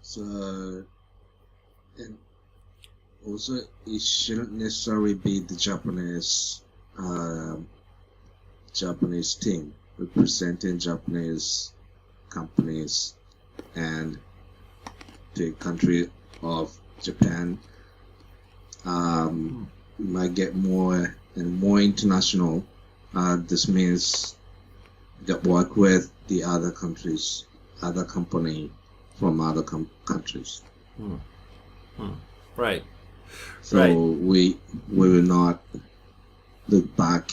So, and also, it shouldn't necessarily be the Japanese team representing Japanese companies and the country of Japan. Might get more and more international. This means that work with the other countries, other company from other countries. Right. So we will not look back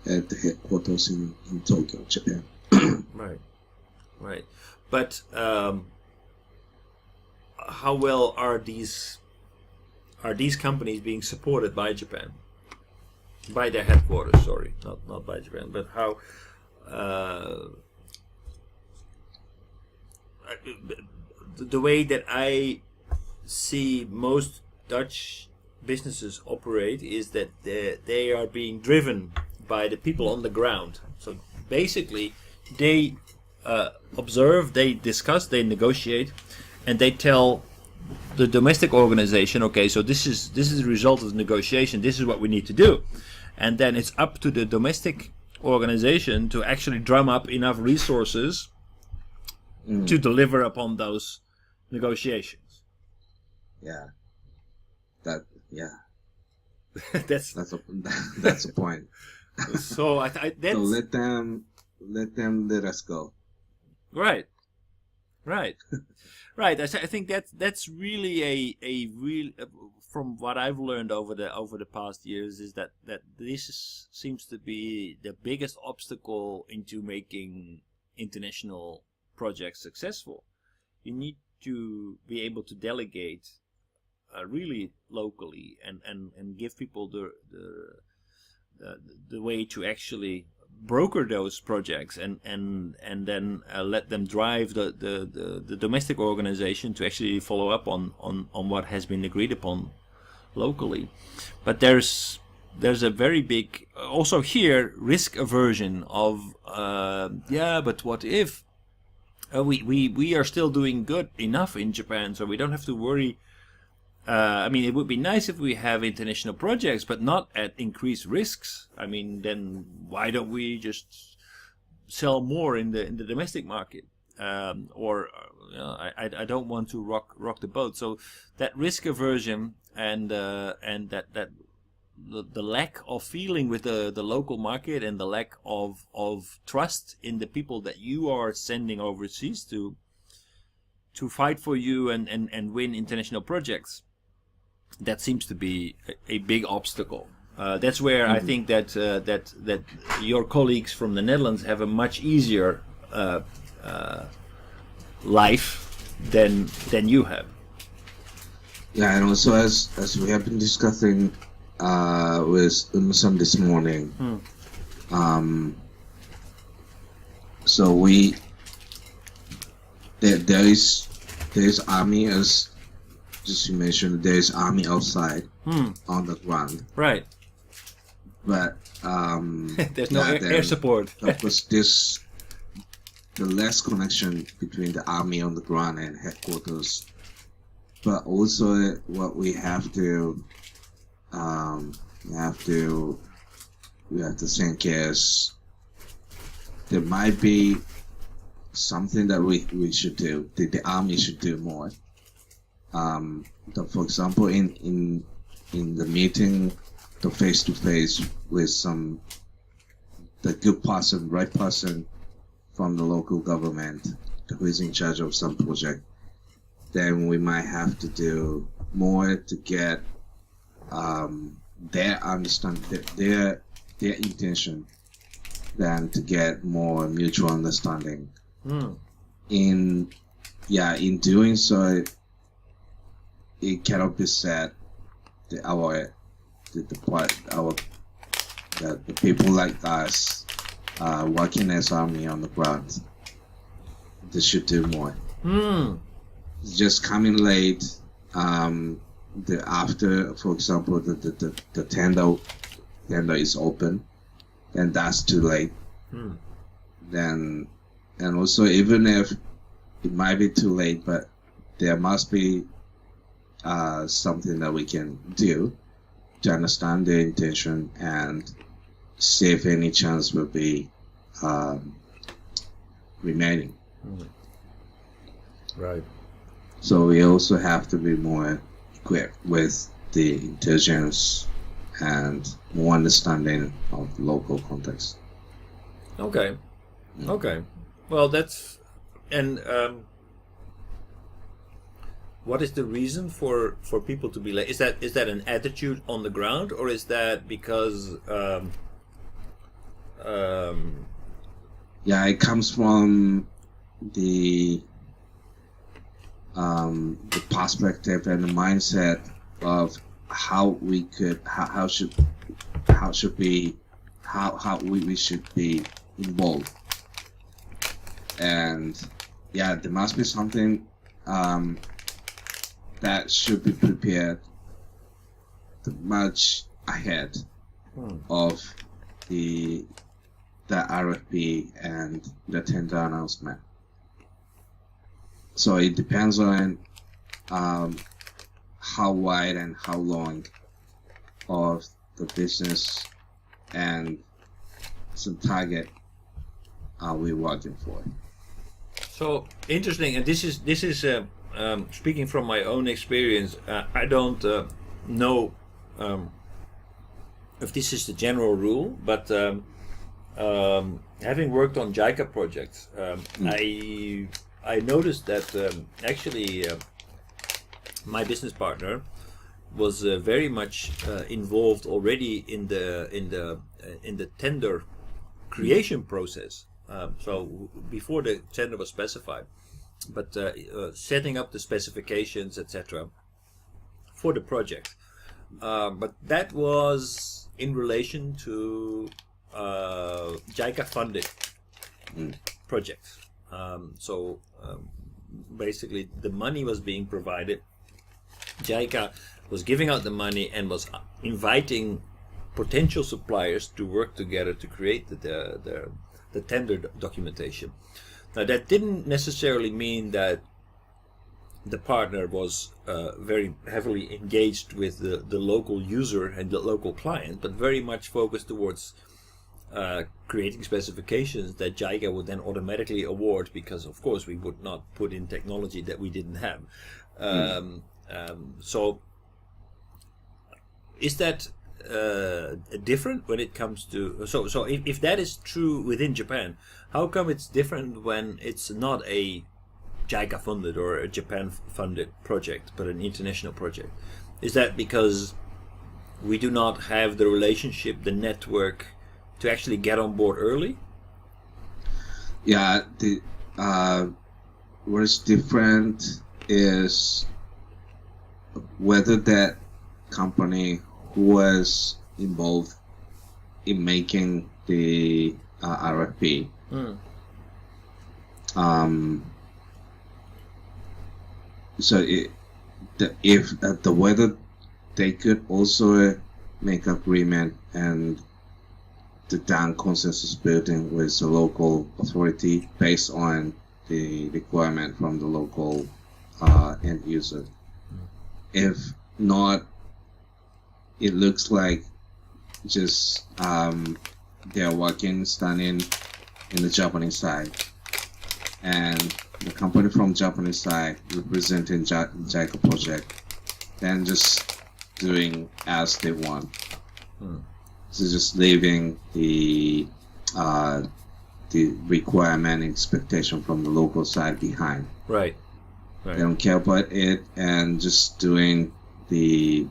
at the headquarters in Tokyo, Japan. Right. But how well are these companies being supported by Japan? By their headquarters, sorry, not by Japan, but how the way that I see most Dutch businesses operate is that they are being driven by the people on the ground. So basically, they observe, they discuss, they negotiate, and they tell the domestic organization, okay, so this is the result of the negotiation. This is what we need to do, and then it's up to the domestic organization to actually drum up enough resources to deliver upon those negotiations. Yeah. That's the point. So that's, so let them let us go. Right. Right. I think that's really a real, from what I've learned over the past years, is that this seems to be the biggest obstacle into making international projects successful. You need to be able to delegate really locally and give people the way to actually broker those projects and then let them drive the domestic organization to actually follow up on what has been agreed upon locally. But there's a very big, also here, risk aversion of but what if we are still doing good enough in Japan, so we don't have to worry. I mean, it would be nice if we have international projects, but not at increased risks. I mean, then why don't we just sell more in the domestic market? I don't want to rock the boat. So that risk aversion and that the lack of feeling with the local market and the lack of trust in the people that you are sending overseas to fight for you and win international projects. That seems to be a big obstacle. That's where I think that your colleagues from the Netherlands have a much easier life than you have. Yeah, and also as we have been discussing with Unsan this morning, so there is army, as just you mentioned, there is army outside on the ground. Right. But there's no air support. Of course, the less connection between the army on the ground and headquarters. But also, what we have to think is there might be something that we should do. The army should do more. For example, in the meeting, the face-to-face with the good person, right person from the local government who is in charge of some project, then we might have to do more to get their understanding, their intention, than to get more mutual understanding. In doing so, it cannot be said that the people like us working as army on the ground, they should do more. Just coming late, after, for example, the tender is open, and that's too late. Then, and also, even if it might be too late, but there must be something that we can do to understand the intention and see if any chance will be remaining. Right. So we also have to be more equipped with the intelligence and more understanding of the local context. Okay. Okay. Well, that's and what is the reason for people to be late? Is that an attitude on the ground, or is that because yeah, it comes from the perspective and the mindset of how we should be involved, and yeah, there must be something that should be prepared much ahead of the RFP and the tender announcement. So it depends on how wide and how long of the business and some target are we working for. So interesting, and this is speaking from my own experience. I don't know if this is the general rule, but having worked on JICA projects, I noticed that actually my business partner was very much involved already in the tender creation process. So before the tender was specified, but setting up the specifications, etc., for the project. But that was in relation to JICA funded projects. So basically, the money was being provided. JICA was giving out the money and was inviting potential suppliers to work together to create the tender documentation. Now, that didn't necessarily mean that the partner was very heavily engaged with the local user and the local client, but very much focused towards creating specifications that JICA would then automatically award, because of course we would not put in technology that we didn't have. So is that different when it comes to so if that is true within Japan, how come it's different when it's not a JICA funded or a Japan funded project but an international project? Is that because we do not have the relationship, the network to actually get on board early? Yeah, what is different is whether that company who was involved in making the RFP so whether they could also make agreement and the down consensus building with the local authority based on the requirement from the local end user. If not, it looks like just they're standing in the Japanese side, and the company from Japanese side representing JICA project, then just doing as they want. So just leaving the requirement and expectation from the local side behind. Right. They don't care about it and just doing the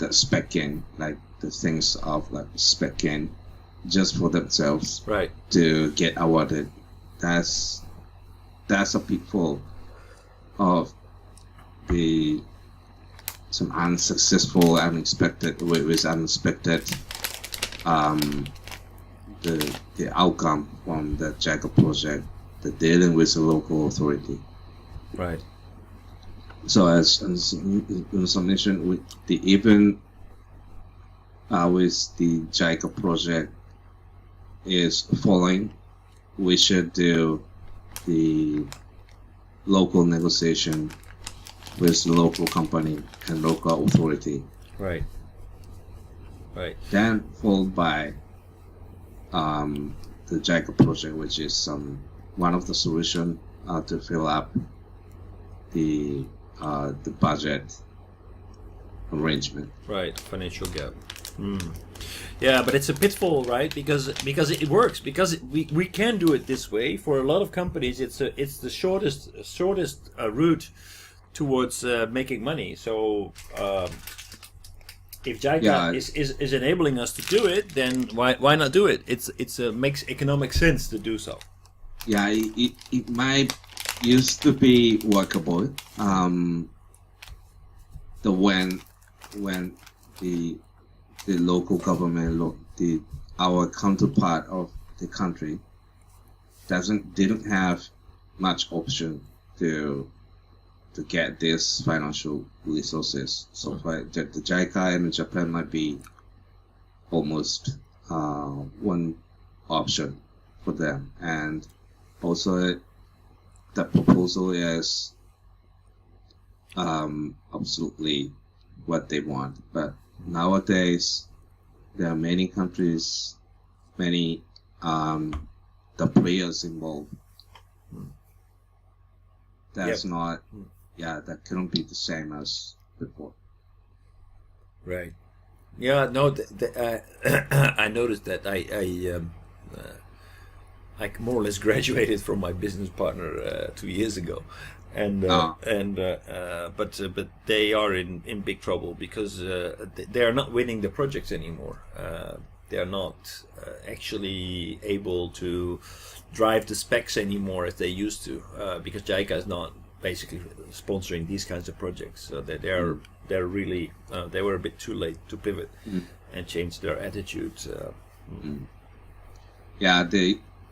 spec-in, like the things of like spec-in just for themselves, right, to get awarded. That's a pitfall of some unsuccessful, unexpected the outcome from the JICA project, the dealing with the local authority. Right. So as mentioned, with even with the JICA project is following, we should do the local negotiation with the local company and local authority. Right. Right. Then followed by the JICA project, which is one of the solution to fill up the budget arrangement. Right, financial gap. Yeah, but it's a pitfall, right? Because it works. Because we can do it this way. For a lot of companies, it's the shortest route towards making money. So if JICA is enabling us to do it, then why not do it? It makes economic sense to do so. Yeah, it might used to be workable. When the local government, our counterpart of the country, didn't have much option to get these financial resources. So the JICA and Japan might be almost one option for them, and also the proposal is absolutely what they want. But nowadays there are many countries, many the players involved. That's not, that couldn't be the same as before. Right. Yeah. No. I noticed that I more or less graduated from my business partner 2 years ago, but they are in big trouble because they are not winning the projects anymore. They are not actually able to drive the specs anymore as they used to, because JICA is not basically sponsoring these kinds of projects. So they're really they were a bit too late to pivot and change their attitude.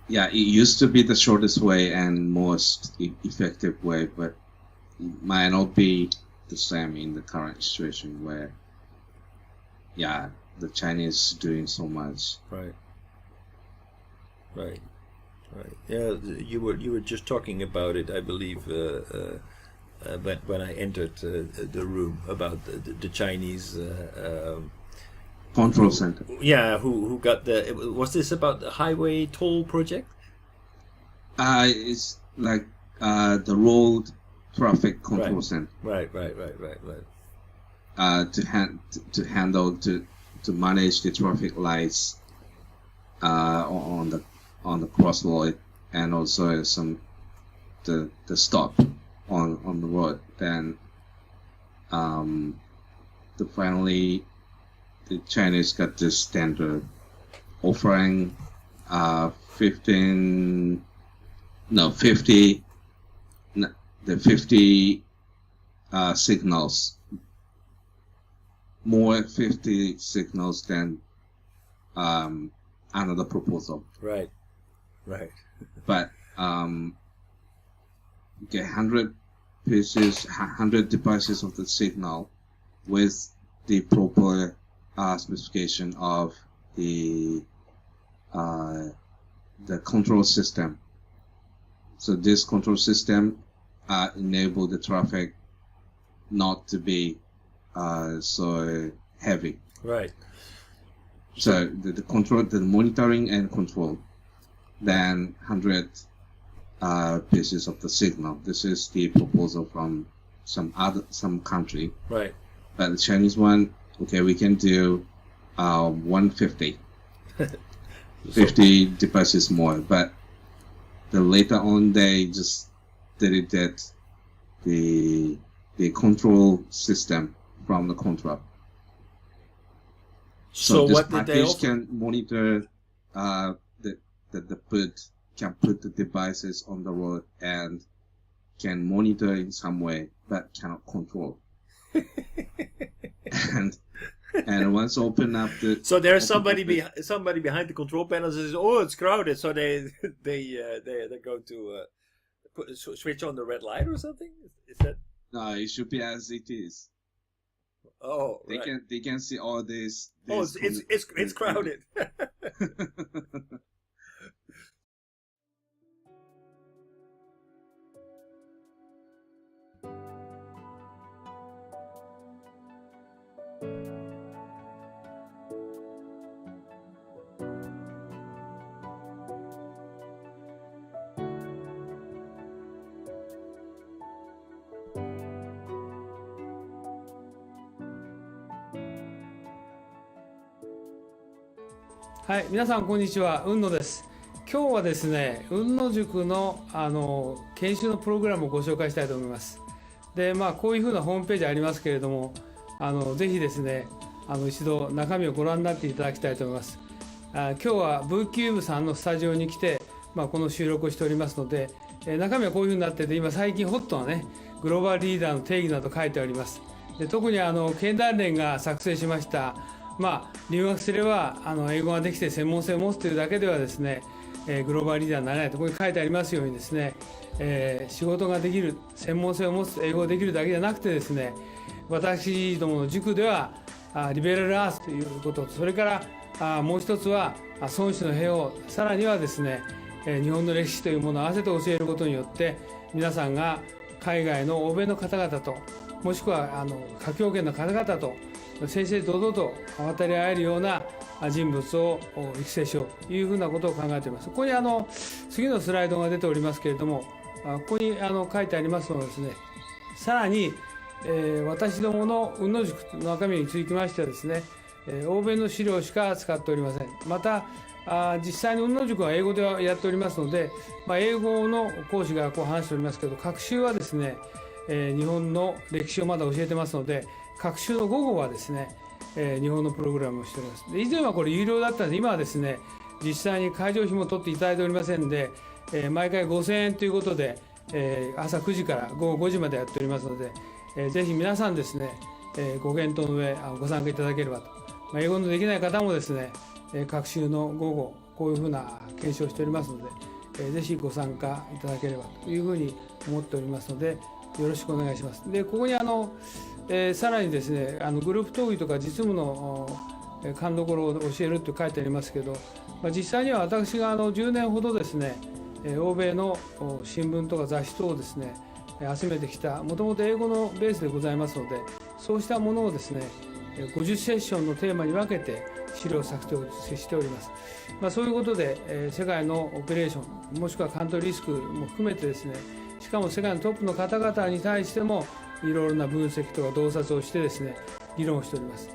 It used to be the shortest way and most effective way, but it might not be the same in the current situation where, the Chinese doing so much. Right. Yeah, you were just talking about it, I believe, when I entered the room about the Chinese. Control center. Yeah, who got was this about the highway toll project? It's like the road traffic control center. Right. To handle to manage the traffic lights on the crossroad, and also the stop on the road. Then finally the Chinese got this standard offering 50 signals, more 50 signals than another proposal. Right. But get 100 pieces, 100 devices of the signal with the proper specification of the control system. So this control system enable the traffic not to be so heavy. Right. So the control, the monitoring and control, then 100 pieces of the signal. This is the proposal from some country. Right. But the Chinese one, okay, we can do 150, 50 devices more. But then later on, they just deleted the control system from the contract. So this what did they package offer? can monitor can put the devices on the road and can monitor in some way, but cannot control. and once open up the So there's somebody behind the control panel says, "Oh, it's crowded," so they're going to switch on the red light or something. Is that? No, it should be as it is. Oh, right. They can see all this. Oh, it's crowded. はい、皆さんこんにちは、雲野です。今日はですね、雲野塾の研修のプログラムをご紹介したいと思います。で、こういうふうなホームページありますけれども、ぜひですね、一度中身をご覧になっていただきたいと思います。今日はブーキューブさんのスタジオに来て、この収録をしておりますので、中身はこういうふうになってて、今最近ホットなね、グローバルリーダーの定義など書いてあります。で、特に経団連が作成しました、留学すれば英語ができて専門性を持つというだけではですね、グローバルリーダーになれないとここに書いてありますようにですね、仕事ができる専門性を持つ英語ができるだけじゃなくてですね、私どもの塾ではリベラルアーツということと、それからもう一つは孫子の兵を、さらにはですね、日本の歴史というものを合わせて教えることによって皆さんが海外の欧米の方々と、もしくは華僑圏の方々と正々堂々と渡り合えるような人物を育成しようというふうなことを考えております。ここに次のスライドが出ておりますけれども、ここに書いてありますのはですね、さらに、私どもの雲野塾の中身につきましてはですね、欧米の資料しか使っておりません。また実際に雲野塾は英語でやっておりますので、英語の講師がこう話しておりますけど、学習はですね、日本の歴史をまだ教えてますので、学習の午後はですね、日本のプログラムをしております。で、以前はこれ有料だったので、今はですね、実際に会場費も取っていただいておりませんで、毎回5000円ということで、朝9時から午後5時までやっておりますので、ぜひ皆さんですね、ご検討の上ご参加いただければと。英語のできない方もですね、学習の午後こういうふうな検証をしておりますので、ぜひご参加いただければというふうに思っておりますので、よろしくお願いします。で、ここにさらにですね、グループ討議とか実務の勘どころを教えると書いてありますけど、実際には私が10年ほどですね、欧米の新聞とか雑誌等をですね、集めてきた、もともと英語のベースでございますので、そうしたものをですね、50セッションのテーマに分けて資料作成をしております。そういうことで、世界のオペレーション、もしくはカントリーリスクも含めてですね、しかも世界のトップの方々に対してもいろいろな分析とか洞察をしてですね、議論をしております。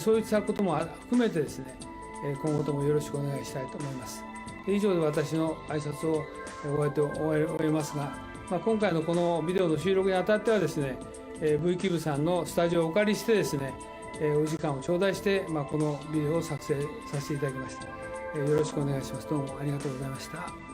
そういったことも含めてですね、今後ともよろしくお願いしたいと思います。以上で私の挨拶を終えますが、今回のこのビデオの収録にあたってはですね、V キューブさんのスタジオをお借りしてですね、お時間を頂戴して、このビデオを作成させていただきました。よろしくお願いします。どうもありがとうございました。